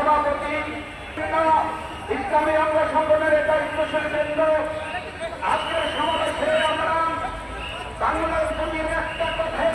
সভাপতি, ইসলামী অঙ্গ সংগঠনের দায়িত্বশীল কেন্দ্র, আজকের সমাবেশে আমরা বাংলার জমির একটা কথা